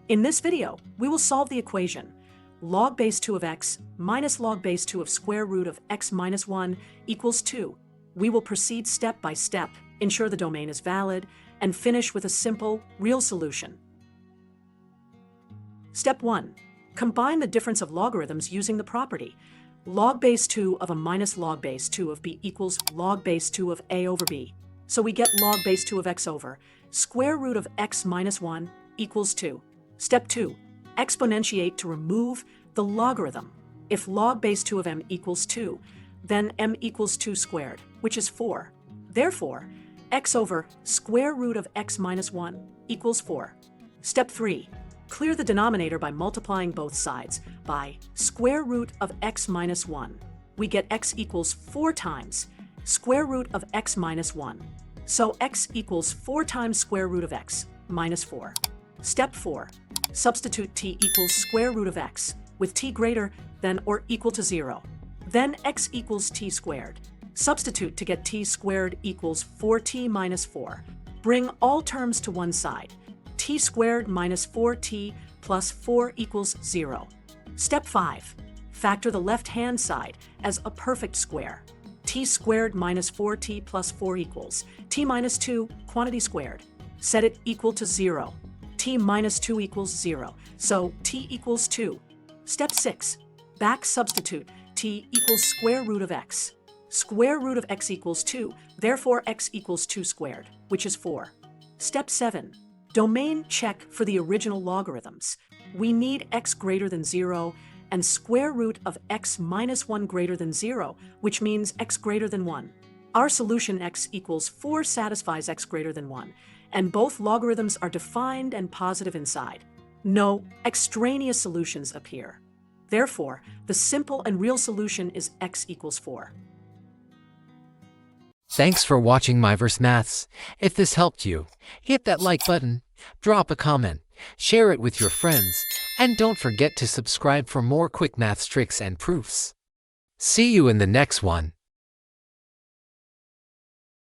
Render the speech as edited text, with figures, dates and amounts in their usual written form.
In this video, we will solve the equation log base 2 of x minus log base 2 of square root of x minus 1 equals 2. We will proceed step by step, ensure the domain is valid, and finish with a simple, real solution. Step 1. Combine the difference of logarithms using the property log base 2 of a minus log base 2 of b equals log base 2 of a over b. So we get log base 2 of x over square root of x minus 1 equals 2. Step 2. Exponentiate to remove the logarithm. If log base 2 of m equals 2, then m equals 2 squared, which is 4. Therefore, x over square root of x minus 1 equals 4. Step 3. Clear the denominator by multiplying both sides by square root of x minus 1. We get x equals 4 times square root of x minus 1. So x equals 4 times square root of x minus 4. Step 4. Substitute t equals square root of x with t greater than or equal to 0. Then x equals t squared. Substitute to get t squared equals 4t minus 4. Bring all terms to one side. T squared minus 4t plus 4 equals 0. Step 5. Factor the left-hand side as a perfect square. T squared minus 4t plus 4 equals t minus 2 quantity squared. Set it equal to 0. T minus 2 equals 0, so t equals 2. Step 6. Back substitute t equals square root of x. Square root of x equals 2, therefore x equals 2 squared, which is 4. Step 7. Domain check for the original logarithms. We need x greater than 0 and square root of x minus 1 greater than 0, which means x greater than 1. Our solution x equals 4 satisfies x greater than 1, and both logarithms are defined and positive inside. No extraneous solutions appear. Therefore, the simple and real solution is x equals 4. Thanks for watching Myverse Maths. If this helped you, hit that like button, drop a comment, share it with your friends, and don't forget to subscribe for more quick maths tricks and proofs. See you in the next one.